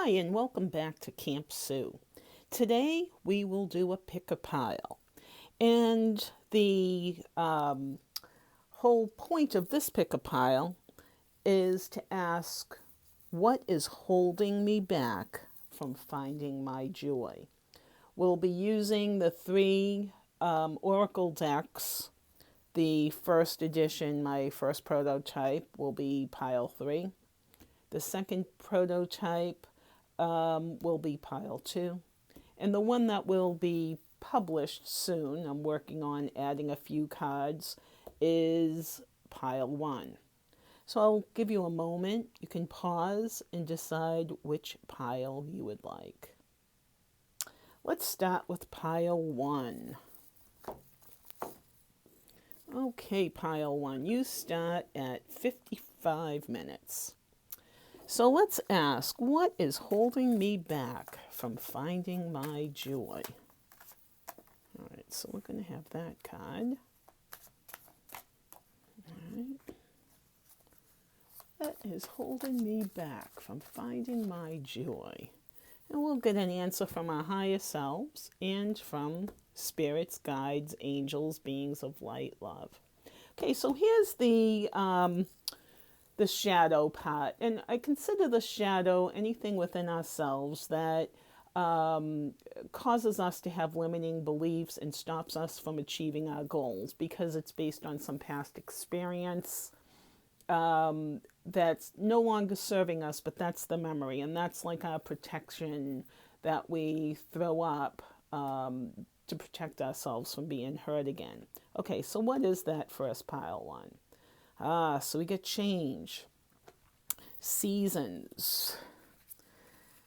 Hi, and welcome back to Camp Sue. Today we will do a pick a pile. And the whole point of this pick a pile is to ask, what is holding me back from finding my joy? We'll be using the three Oracle decks. The first edition, my first prototype, will be pile 3. The second prototype will be pile 2. And the one that will be published soon, I'm working on adding a few cards, is pile 1. So I'll give you a moment. You can pause and decide which pile you would like. Let's start with pile 1. Okay, pile 1, you start at 55 minutes. So let's ask, what is holding me back from finding my joy? All right, so we're going to have that card. All right. What is holding me back from finding my joy? And we'll get an answer from our higher selves and from spirits, guides, angels, beings of light, love. Okay, so here's the shadow part. And I consider the shadow anything within ourselves that causes us to have limiting beliefs and stops us from achieving our goals because it's based on some past experience that's no longer serving us, but that's the memory. And that's like our protection that we throw up to protect ourselves from being hurt again. Okay, so what is that for us, pile 1? So we get change, seasons.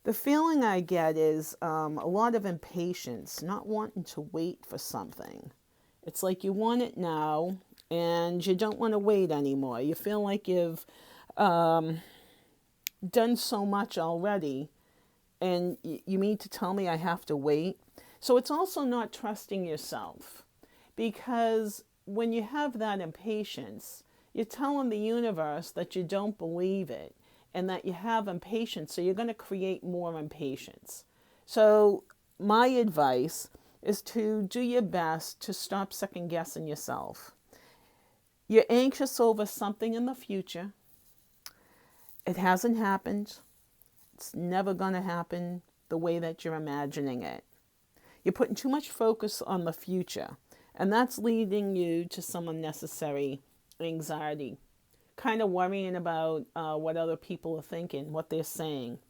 The feeling I get is a lot of impatience, not wanting to wait for something. It's like you want it now and you don't want to wait anymore. You feel like you've done so much already and you mean to tell me I have to wait? So it's also not trusting yourself, because when you have that impatience, you're telling the universe that you don't believe it and that you have impatience, so you're going to create more impatience. So my advice is to do your best to stop second guessing yourself. You're anxious over something in the future. It hasn't happened. It's never going to happen the way that you're imagining it. You're putting too much focus on the future, and that's leading you to some unnecessary anxiety, kind of worrying about what other people are thinking, what they're saying.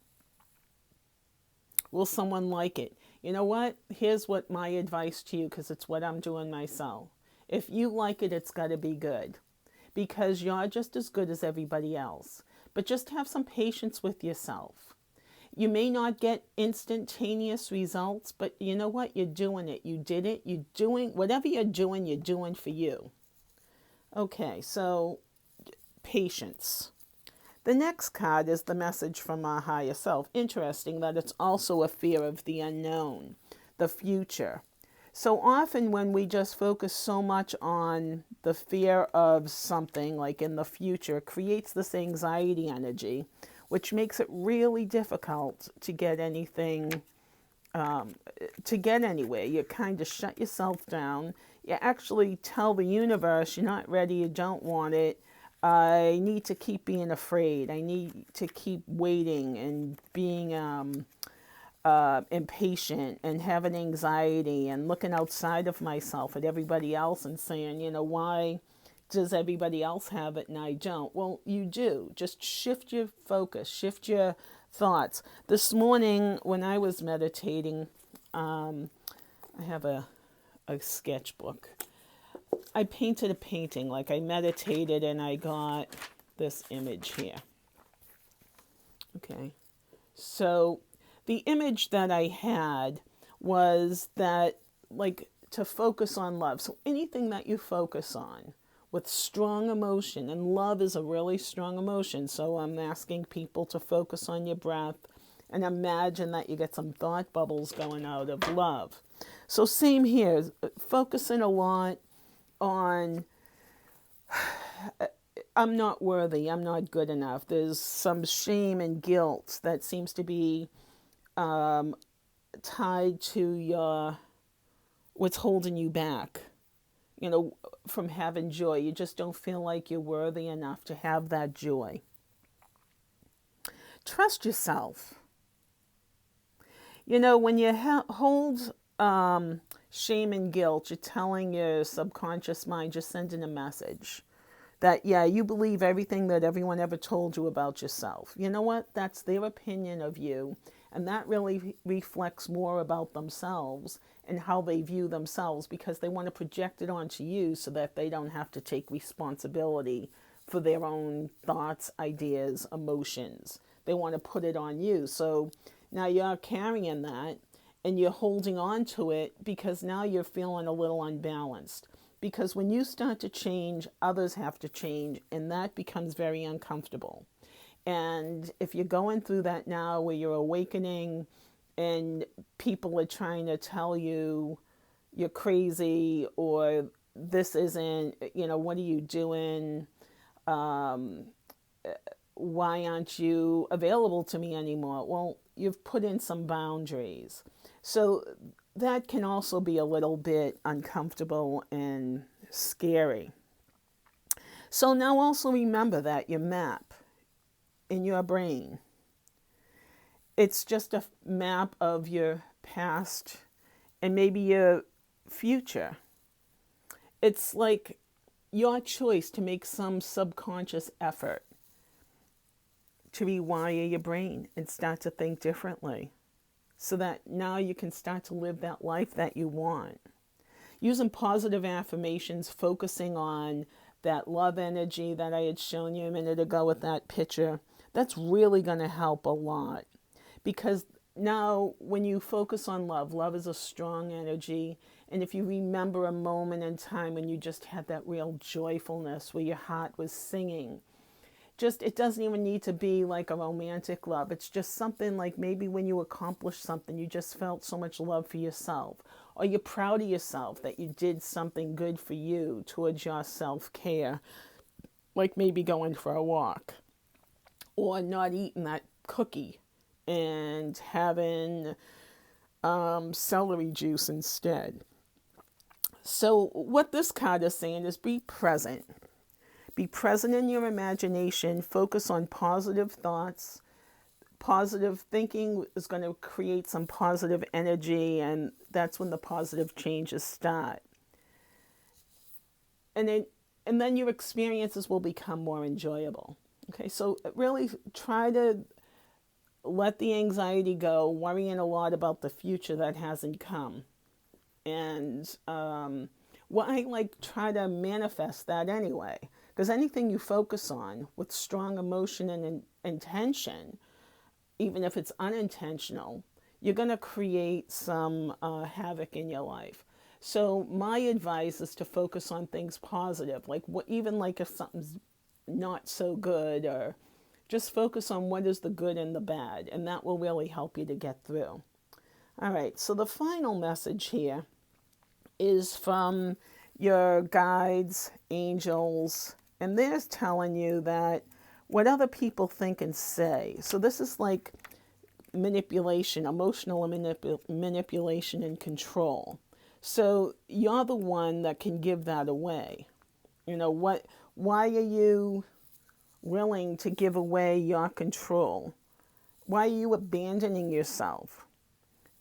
Will someone like it? You know what? Here's what my advice to you, because it's what I'm doing myself. If you like it, it's got to be good, because you're just as good as everybody else. But just have some patience with yourself. You may not get instantaneous results, but you know what? You're doing it. You did it. You're doing whatever you're doing for you. Okay, so patience. The next card is the message from our higher self. Interesting that it's also a fear of the unknown, the future. So often when we just focus so much on the fear of something, like in the future, it creates this anxiety energy, which makes it really difficult to get anything, to get anywhere. You kind of shut yourself down. You actually tell the universe you're not ready, you don't want it. I need to keep being afraid. I need to keep waiting and being impatient and having anxiety and looking outside of myself at everybody else and saying, you know, why does everybody else have it and I don't? Well, you do. Just shift your focus, shift your thoughts. This morning when I was meditating, I have a sketchbook. I painted a painting, like I meditated and I got this image here. Okay, so the image that I had was that, like, to focus on love. So anything that you focus on with strong emotion, and love is a really strong emotion, so I'm asking people to focus on your breath and imagine that you get some thought bubbles going out of love. So same here, focusing a lot on I'm not worthy, I'm not good enough. There's some shame and guilt that seems to be tied to your what's holding you back, from having joy. You just don't feel like you're worthy enough to have that joy. Trust yourself. When you hold shame and guilt, you're telling your subconscious mind, you're sending a message that, yeah, you believe everything that everyone ever told you about yourself. You know what? That's their opinion of you. And that really reflects more about themselves and how they view themselves, because they want to project it onto you so that they don't have to take responsibility for their own thoughts, ideas, emotions. They want to put it on you. So now you're carrying that and you're holding on to it because now you're feeling a little unbalanced. Because when you start to change, others have to change, and that becomes very uncomfortable. And if you're going through that now where you're awakening and people are trying to tell you you're crazy or this isn't, what are you doing? Why aren't you available to me anymore? Well, you've put in some boundaries. So that can also be a little bit uncomfortable and scary. So now also remember that your map in your brain, it's just a map of your past and maybe your future. It's like your choice to make some subconscious effort to rewire your brain and start to think differently so that now you can start to live that life that you want. Using positive affirmations, focusing on that love energy that I had shown you a minute ago with that picture, that's really going to help a lot. Because now when you focus on love, love is a strong energy. And if you remember a moment in time when you just had that real joyfulness where your heart was singing, it doesn't even need to be like a romantic love. It's just something like maybe when you accomplished something, you just felt so much love for yourself. Or you're proud of yourself that you did something good for you towards your self-care. Like maybe going for a walk. Or not eating that cookie and having celery juice instead. So what this card is saying is be present. Be present in your imagination. Focus on positive thoughts. Positive thinking is going to create some positive energy, and that's when the positive changes start. And then your experiences will become more enjoyable. Okay, so really try to let the anxiety go, worrying a lot about the future that hasn't come. And try to manifest that anyway. Because anything you focus on with strong emotion and intention, even if it's unintentional, you're going to create some havoc in your life. So my advice is to focus on things positive, even if something's not so good, or just focus on what is the good and the bad, and that will really help you to get through. All right, so the final message here is from your guides, angels, and they're telling you that what other people think and say. So this is like manipulation, emotional manipulation and control. So you're the one that can give that away. Why are you willing to give away your control? Why are you abandoning yourself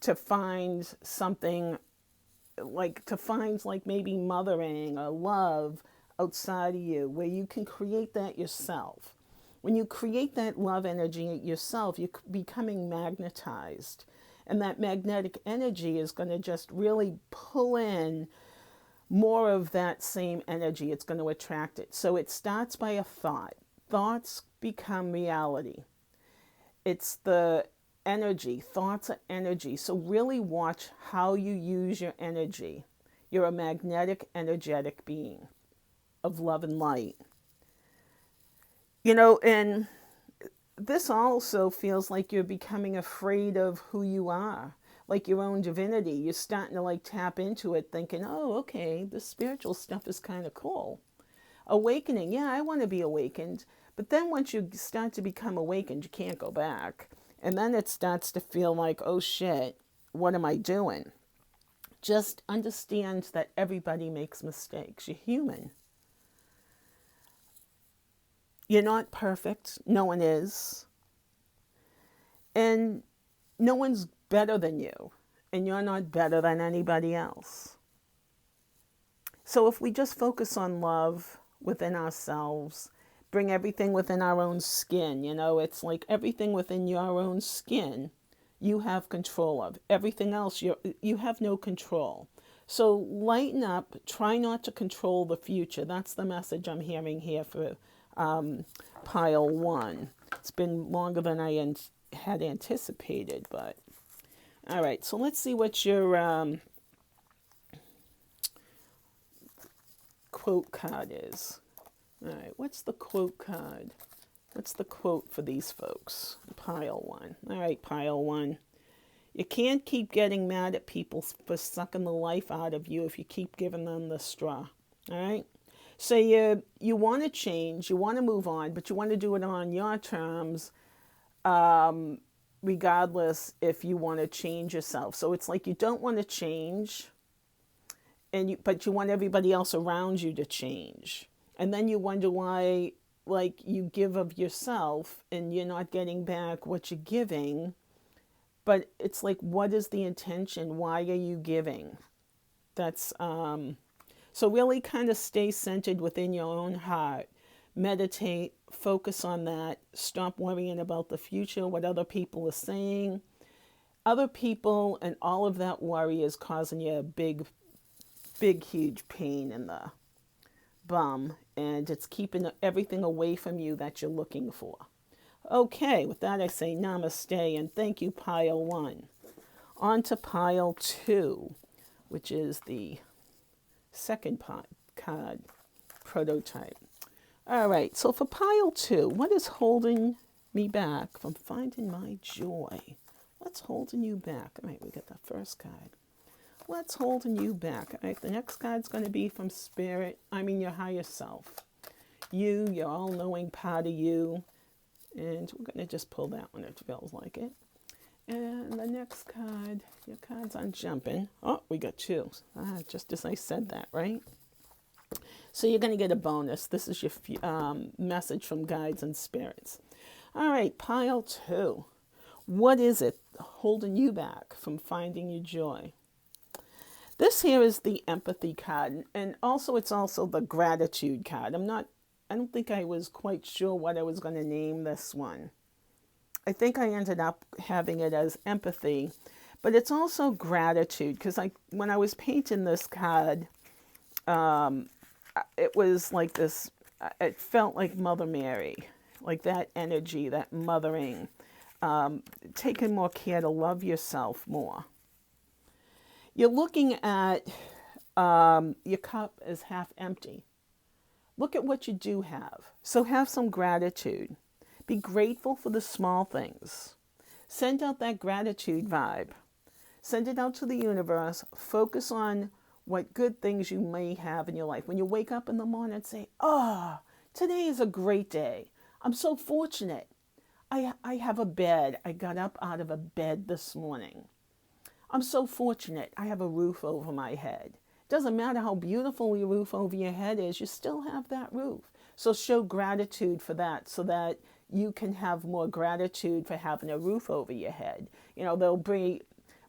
to find something maybe mothering or love outside of you, where you can create that yourself? When you create that love energy yourself, you're becoming magnetized. And that magnetic energy is going to just really pull in more of that same energy. It's going to attract it. So it starts by a thought. Thoughts become reality. It's the energy. Thoughts are energy. So really watch how you use your energy. You're a magnetic, energetic being of love and light. And this also feels like you're becoming afraid of who you are, like your own divinity. You're starting to tap into it thinking, oh, okay, this spiritual stuff is kind of cool. Awakening, yeah, I want to be awakened. But then once you start to become awakened, you can't go back. And then it starts to feel like, oh shit, what am I doing? Just understand that everybody makes mistakes. You're human. You're not perfect. No one is. And no one's better than you. And you're not better than anybody else. So if we just focus on love within ourselves, bring everything within our own skin, it's like everything within your own skin, you have control of. Everything else, you have no control. So lighten up, try not to control the future. That's the message I'm hearing here for pile 1. It's been longer than I had anticipated, but all right. So let's see what your quote card is. All right, what's the quote card? What's the quote for these folks? Pile 1. All right, pile 1. You can't keep getting mad at people for sucking the life out of you if you keep giving them the straw. All right? So you want to change, you want to move on, but you want to do it on your terms, regardless if you want to change yourself. So it's like you don't want to change, but you want everybody else around you to change. And then you wonder why, like, you give of yourself and you're not getting back what you're giving. But it's like, what is the intention? Why are you giving? That's so really kind of stay centered within your own heart. Meditate, focus on that. Stop worrying about the future, what other people are saying. Other people and all of that worry is causing you a big, huge pain in the bum, and it's keeping everything away from you that you're looking for. Okay, with that I say namaste and thank you, pile 1. On to pile 2, which is the second card prototype. All right, so for pile 2, what is holding me back from finding my joy? What's holding you back? All right, we got the first card. What's holding you back? All right, the next card's going to be from Spirit. Your higher self. Your all-knowing part of you. And we're going to just pull that one if it feels like it. And the next card, your cards aren't jumping. Oh, we got 2. Just as I said that, right? So you're going to get a bonus. This is your message from guides and spirits. All right, pile 2. What is it holding you back from finding your joy? This here is the empathy card, and also it's also the gratitude card. I don't think I was quite sure what I was going to name this one. I think I ended up having it as empathy, but it's also gratitude, because when I was painting this card, it was like this, it felt like Mother Mary, like that energy, that mothering, taking more care to love yourself more. You're looking at your cup as half empty. Look at what you do have. So have some gratitude. Be grateful for the small things. Send out that gratitude vibe. Send it out to the universe. Focus on what good things you may have in your life. When you wake up in the morning and say, today is a great day. I'm so fortunate. I have a bed. I got up out of a bed this morning. I'm so fortunate. I have a roof over my head. Doesn't matter how beautiful your roof over your head is, you still have that roof. So show gratitude for that, so that you can have more gratitude for having a roof over your head. There'll be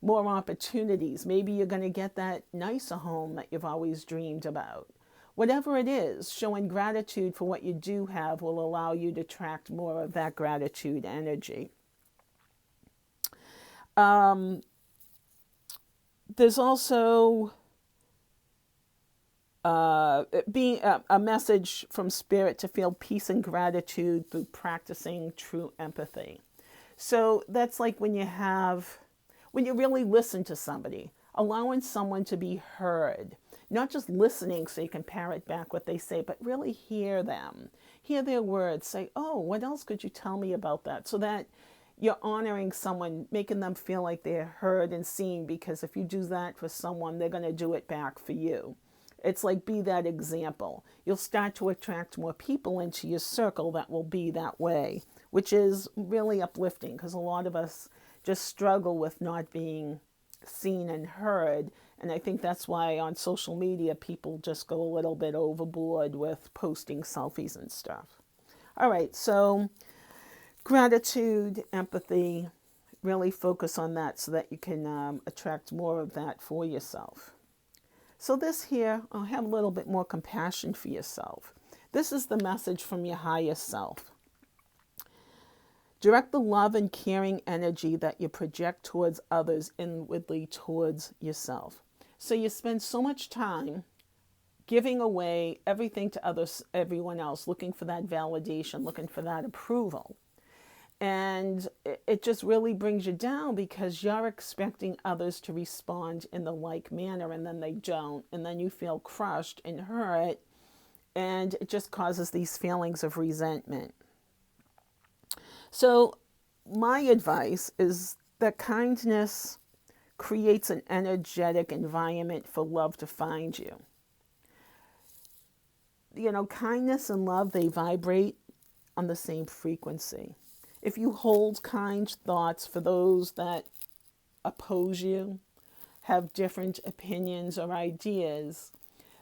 more opportunities. Maybe you're going to get that nicer home that you've always dreamed about. Whatever it is, showing gratitude for what you do have will allow you to attract more of that gratitude energy. There's also being a message from Spirit to feel peace and gratitude through practicing true empathy. So that's like when you really listen to somebody, allowing someone to be heard, not just listening so you can parrot back what they say, but really hear them, hear their words, say, oh, what else could you tell me about that? So that you're honoring someone, making them feel like they're heard and seen, because if you do that for someone, they're going to do it back for you. It's like, be that example. You'll start to attract more people into your circle that will be that way, which is really uplifting, because a lot of us just struggle with not being seen and heard. And I think that's why on social media people just go a little bit overboard with posting selfies and stuff. All right, so gratitude, empathy, really focus on that so that you can attract more of that for yourself. So this here, I'll have a little bit more compassion for yourself. This is the message from your higher self. Direct the love and caring energy that you project towards others inwardly towards yourself. So you spend so much time giving away everything to others, everyone else, looking for that validation, looking for that approval. And it just really brings you down, because you're expecting others to respond in the like manner, and then they don't. And then you feel crushed and hurt, and it just causes these feelings of resentment. So my advice is that kindness creates an energetic environment for love to find you. You know, kindness and love, they vibrate on the same frequency. If you hold kind thoughts for those that oppose you, have different opinions or ideas,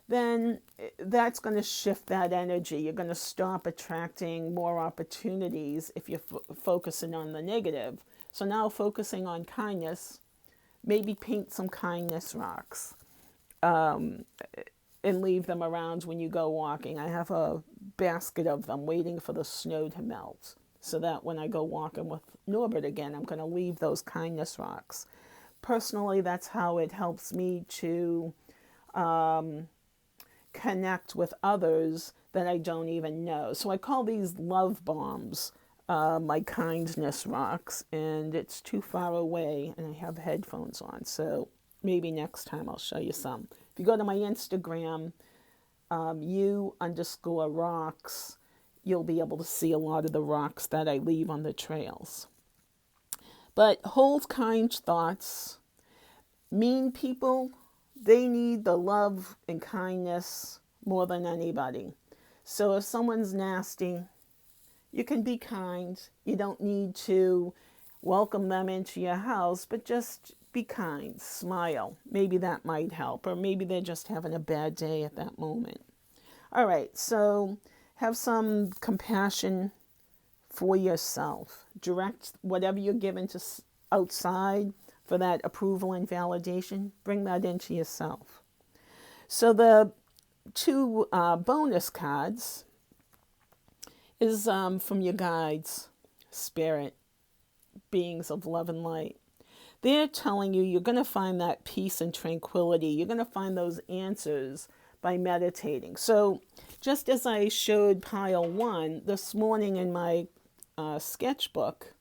then that's going to shift that energy. You're going to stop attracting more opportunities if you're focusing on the negative. So now focusing on kindness, maybe paint some kindness rocks and leave them around when you go walking. I have a basket of them waiting for the snow to melt, so that when I go walking with Norbert again, I'm going to leave those kindness rocks. Personally, that's how it helps me to connect with others that I don't even know. So I call these love bombs my kindness rocks, and it's too far away, and I have headphones on, so maybe next time I'll show you some. If you go to my Instagram, you_rocks, you'll be able to see a lot of the rocks that I leave on the trails. But hold kind thoughts. Mean people, they need the love and kindness more than anybody. So if someone's nasty, you can be kind. You don't need to welcome them into your house, but just be kind, smile. Maybe that might help, or maybe they're just having a bad day at that moment. All right, so have some compassion for yourself. Direct whatever you're given to outside for that approval and validation, bring that into yourself. So the two bonus cards is from your guides, spirit, beings of love and light. They're telling you you're going to find that peace and tranquility. You're going to find those answers by meditating. So just as I showed pile 1, this morning in my sketchbook,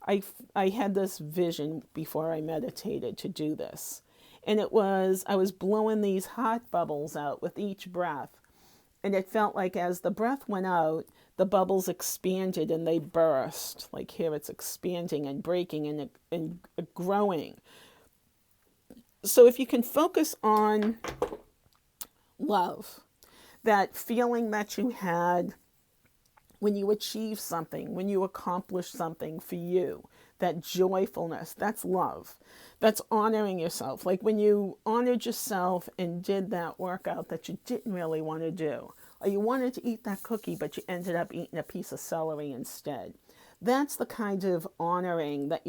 I had this vision before I meditated to do this. And I was blowing these hot bubbles out with each breath. And it felt like as the breath went out, the bubbles expanded and they burst. Like here it's expanding and breaking and growing. So if you can focus on love, that feeling that you had when you achieve something, when you accomplish something for you, that joyfulness, that's love. That's honoring yourself. Like when you honored yourself and did that workout that you didn't really want to do, or you wanted to eat that cookie, but you ended up eating a piece of celery instead. That's the kind of honoring that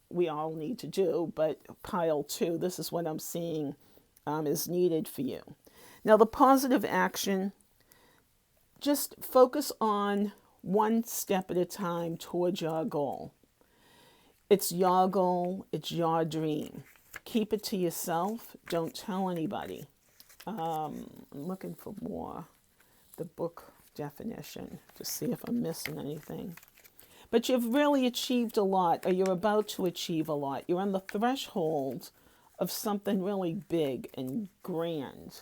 we all need to do, but pile 2, this is what I'm seeing is needed for you. Now the positive action, just focus on one step at a time towards your goal. It's your goal, it's your dream. Keep it to yourself, don't tell anybody. I'm looking for more, the book definition, to see if I'm missing anything. But you've really achieved a lot, or you're about to achieve a lot. You're on the threshold of something really big and grand.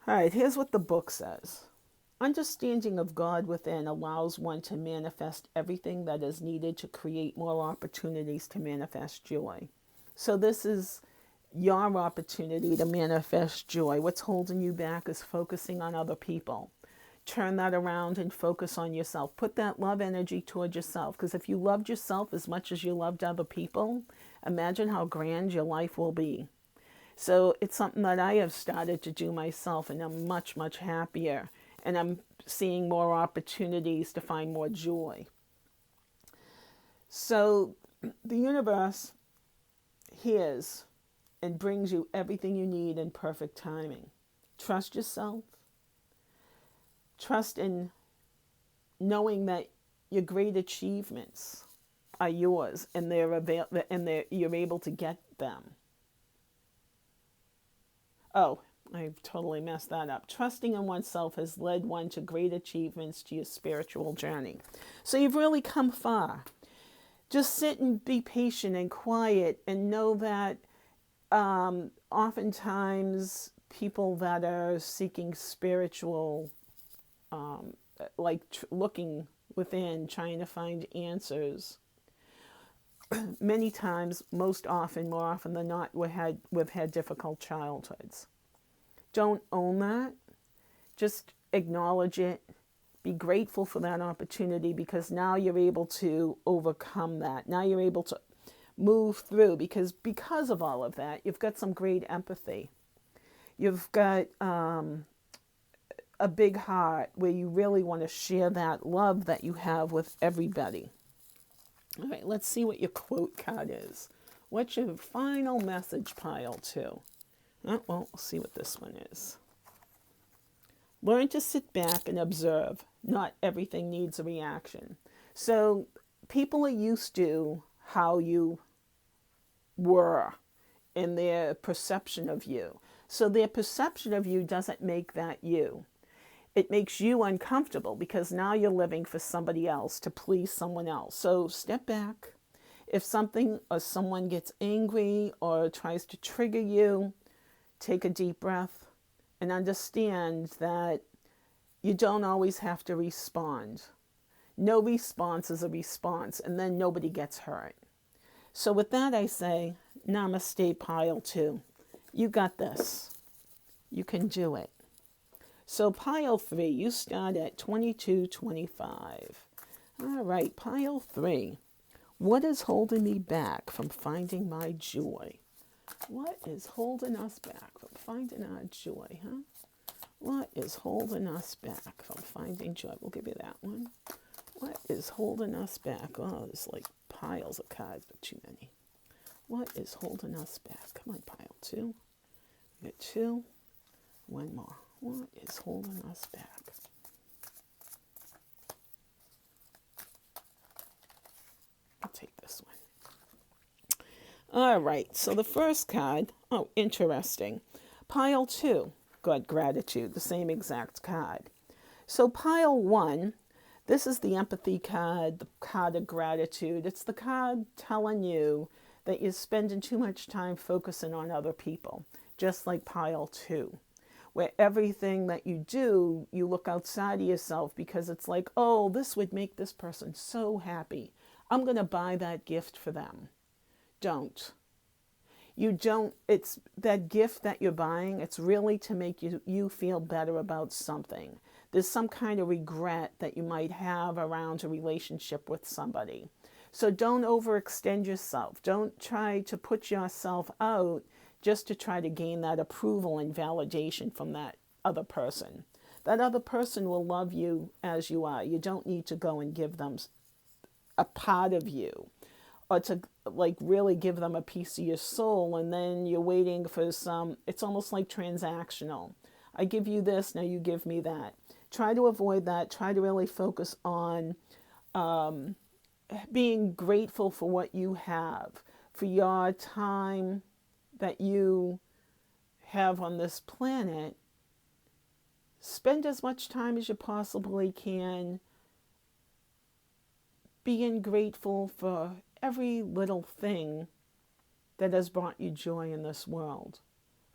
All right, here's what the book says. Understanding of God within allows one to manifest everything that is needed to create more opportunities to manifest joy. So this is your opportunity to manifest joy. What's holding you back is focusing on other people. Turn that around and focus on yourself. Put that love energy toward yourself, because if you loved yourself as much as you loved other people, imagine how grand your life will be. So it's something that I have started to do myself, and I'm much, much happier. And I'm seeing more opportunities to find more joy. So the universe hears and brings you everything you need in perfect timing. Trust yourself. Trust in knowing that your great achievements are yours, and you're able to get them. Oh, I totally messed that up. Trusting in oneself has led one to great achievements to your spiritual journey. So you've really come far. Just sit and be patient and quiet, and know that oftentimes people that are seeking spiritual, looking within, trying to find answers, many times, more often than not, we've had difficult childhoods. Don't own that. Just acknowledge it. Be grateful for that opportunity, because now you're able to overcome that. Now you're able to move through, because of all of that, you've got some great empathy. You've got a big heart where you really want to share that love that you have with everybody. All right, let's see what your quote card is. What's your final message, pile 2? Oh, well, we'll see what this one is. Learn to sit back and observe. Not everything needs a reaction. So people are used to how you were in their perception of you. So their perception of you doesn't make that you. It makes you uncomfortable, because now you're living for somebody else, to please someone else. So step back. If something or someone gets angry or tries to trigger you, take a deep breath and understand that you don't always have to respond. No response is a response, and then nobody gets hurt. So with that, I say, namaste, pile 2. You got this. You can do it. So pile 3, you start at 2225. All right, pile 3. What is holding me back from finding my joy? What is holding us back from finding our joy, huh? What is holding us back from finding joy? We'll give you that one. What is holding us back? Oh, there's like piles of cards, but too many. What is holding us back? Come on, pile 2. We got 2. One more. What is holding us back? I'll take this one. All right, so the first card, oh, interesting. Pile 2, got gratitude, the same exact card. So pile 1, this is the empathy card, the card of gratitude. It's the card telling you that you're spending too much time focusing on other people, just like pile 2. Where everything that you do, you look outside of yourself, because it's like, oh, this would make this person so happy. I'm going to buy that gift for them. Don't. It's that gift that you're buying, it's really to make you feel better about something. There's some kind of regret that you might have around a relationship with somebody. So don't overextend yourself. Don't try to put yourself out just to try to gain that approval and validation from that other person. That other person will love you as you are. You don't need to go and give them a part of you, or to really give them a piece of your soul, and then you're waiting for it's almost like transactional. I give you this, now you give me that. Try to avoid that. Try to really focus on being grateful for what you have, for your time that you have on this planet. Spend as much time as you possibly can being grateful for every little thing that has brought you joy in this world.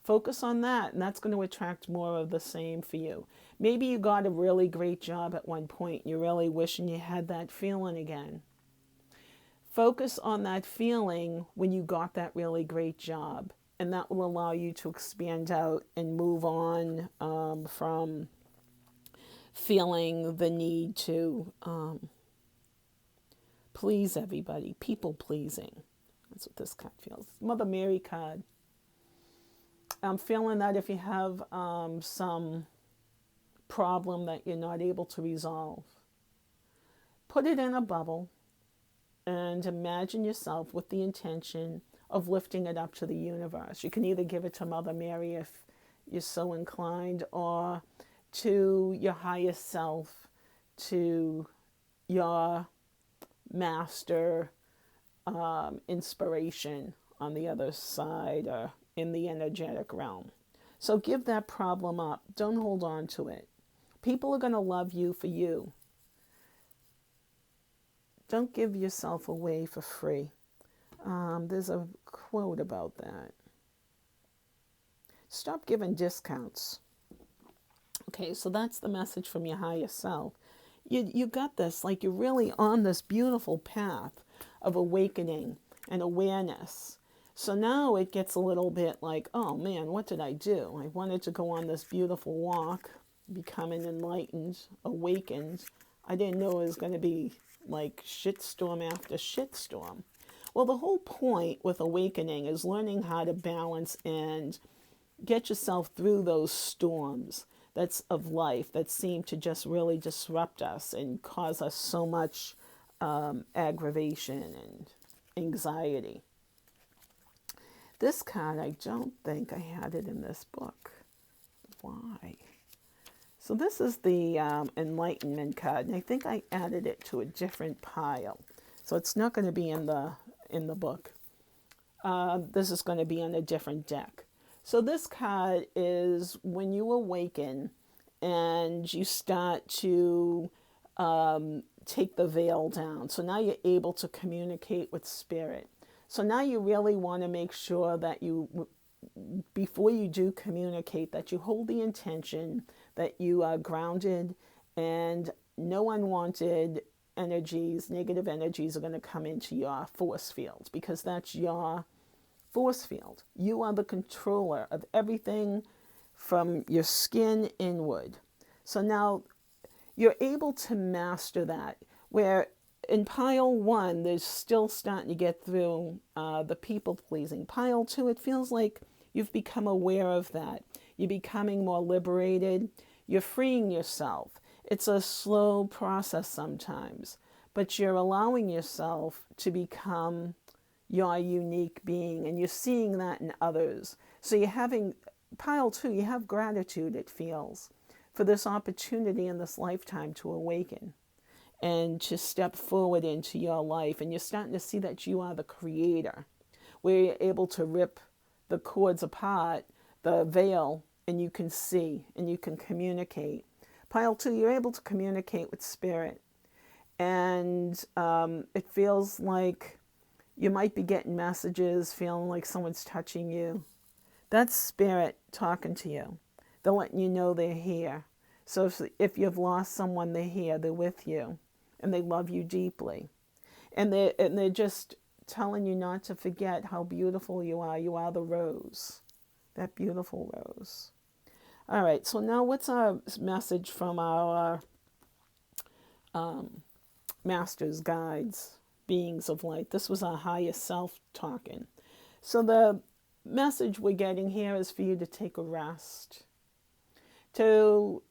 Focus on that, and that's going to attract more of the same for you. Maybe you got a really great job at one point and you're really wishing you had that feeling again. Focus on that feeling when you got that really great job, and that will allow you to expand out and move on from feeling the need to please everybody, people pleasing. That's what this card feels. Mother Mary card. I'm feeling that if you have some problem that you're not able to resolve, put it in a bubble and imagine yourself with the intention of lifting it up to the universe. You can either give it to Mother Mary if you're so inclined, or to your highest self, to your master inspiration on the other side or in the energetic realm. So give that problem up. Don't hold on to it. People are going to love you for you. Don't give yourself away for free. There's a quote about that. Stop giving discounts. Okay, so that's the message from your higher self. You got this, like you're really on this beautiful path of awakening and awareness. So now it gets a little bit like, oh man, what did I do? I wanted to go on this beautiful walk, becoming enlightened, awakened. I didn't know it was going to be like shitstorm after shitstorm. Well, the whole point with awakening is learning how to balance and get yourself through those storms that's of life that seem to just really disrupt us and cause us so much aggravation and anxiety. This card, I don't think I had it in this book. Why? So this is the Enlightenment card, and I think I added it to a different pile. So it's not going to be in the book. This is going to be on a different deck. So this card is when you awaken and you start to take the veil down. So now you're able to communicate with spirit. So now you really want to make sure that you, before you do communicate, that you hold the intention that you are grounded and no unwanted energies, negative energies are going to come into your force field, because that's your force field. You are the controller of everything from your skin inward. So now you're able to master that, where in pile one, there's still starting to get through the people pleasing. Pile two, it feels like you've become aware of that. You're becoming more liberated. You're freeing yourself. It's a slow process sometimes, but you're allowing yourself to become your unique being, and you're seeing that in others. So you're having, pile two, you have gratitude, it feels, for this opportunity in this lifetime to awaken and to step forward into your life. And you're starting to see that you are the creator, where you're able to rip the cords apart, the veil, and you can see and you can communicate. Pile two, you're able to communicate with spirit. And it feels like you might be getting messages, feeling like someone's touching you. That's spirit talking to you. They're letting you know they're here. So if you've lost someone, they're here, they're with you, and they love you deeply. And they're just telling you not to forget how beautiful you are. You are the rose, that beautiful rose. All right, so now what's our message from our masters, guides, beings of light? This was our highest self talking. So the message we're getting here is for you to take a rest, to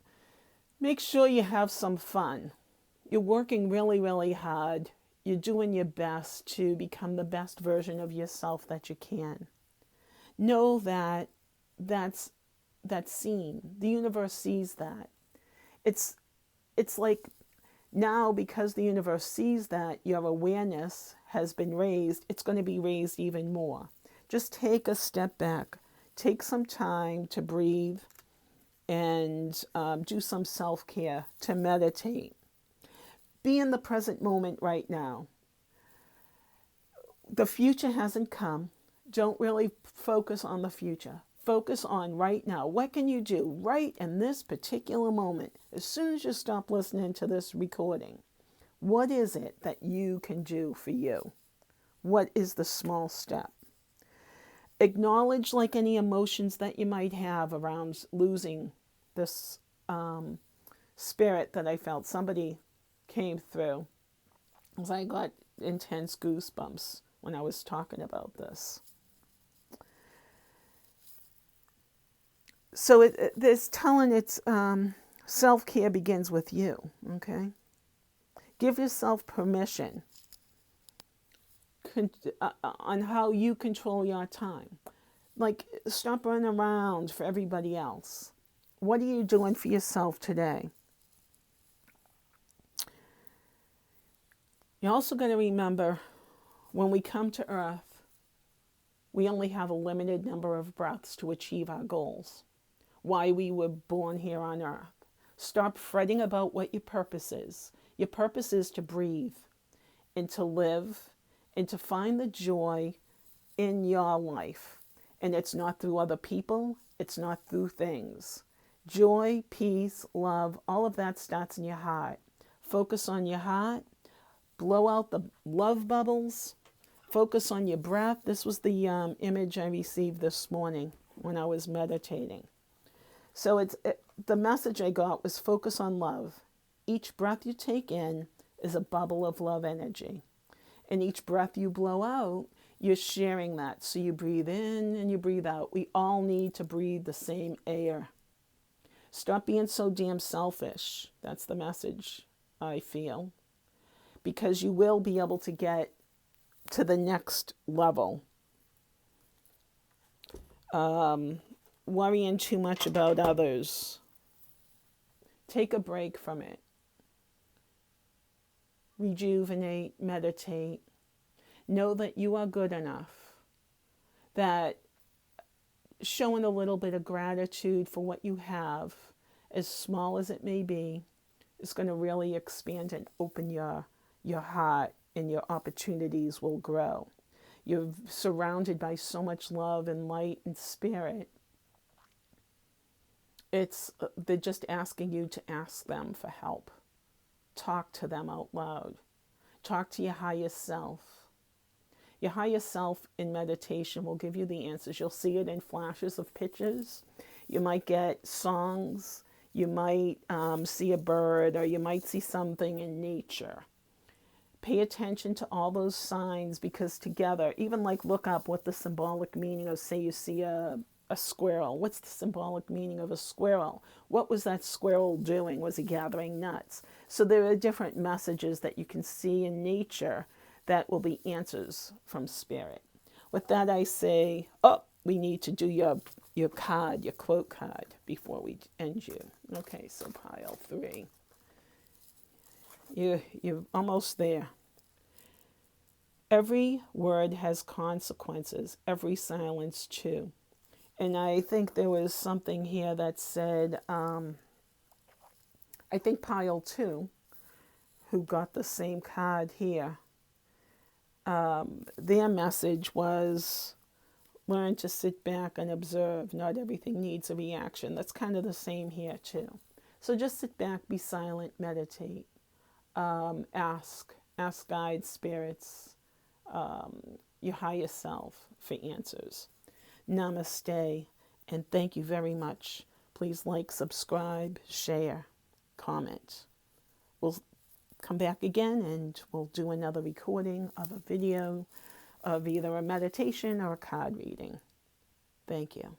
make sure you have some fun. You're working really, really hard. You're doing your best to become the best version of yourself that you can. Know that that's seen. The universe sees that. It's like now, because the universe sees that your awareness has been raised, it's going to be raised even more. Just take a step back. Take some time to breathe and do some self-care, to meditate. Be in the present moment right now. The future hasn't come. Don't really focus on the future. Focus on right now. What can you do right in this particular moment? As soon as you stop listening to this recording, what is it that you can do for you? What is the small step? Acknowledge like any emotions that you might have around losing this spirit that I felt. Somebody came through. Because I got intense goosebumps when I was talking about this. So it's telling it's self-care begins with you, okay? Give yourself permission on how you control your time. Like, stop running around for everybody else. What are you doing for yourself today? You also got to remember, when we come to Earth, we only have a limited number of breaths to achieve our goals. Why we were born here on Earth. Stop fretting about what your purpose is. Your purpose is to breathe and to live and to find the joy in your life. And it's not through other people. It's not through things. Joy, peace, love, all of that starts in your heart. Focus on your heart. Blow out the love bubbles. Focus on your breath. This was the image I received this morning when I was meditating. So the message I got was focus on love. Each breath you take in is a bubble of love energy. And each breath you blow out, you're sharing that. So you breathe in and you breathe out. We all need to breathe the same air. Stop being so damn selfish. That's the message I feel. Because you will be able to get to the next level. Worrying too much about others. Take a break from it. Rejuvenate, meditate. Know that you are good enough. That showing a little bit of gratitude for what you have, as small as it may be, is going to really expand and open your heart, and your opportunities will grow. You're surrounded by so much love and light and spirit. They're just asking you to ask them for help. Talk to them out loud. Talk to your higher self. Your higher self in meditation will give you the answers. You'll see it in flashes of pictures. You might get songs. You might see a bird, or you might see something in nature. Pay attention to all those signs, because together, even like look up what the symbolic meaning of, say you see a squirrel. What's the symbolic meaning of a squirrel? What was that squirrel doing? Was he gathering nuts? So there are different messages that you can see in nature that will be answers from spirit. With that, I say, we need to do your card, your quote card, before we end you. Okay, so pile 3. You're almost there. Every word has consequences. Every silence too. And I think there was something here that said, I think pile 2, who got the same card here, their message was, learn to sit back and observe. Not everything needs a reaction. That's kind of the same here too. So just sit back, be silent, meditate. Ask guides, spirits, your higher self for answers. Namaste, and thank you very much. Please like, subscribe, share, comment. We'll come back again and we'll do another recording of a video of either a meditation or a card reading. Thank you.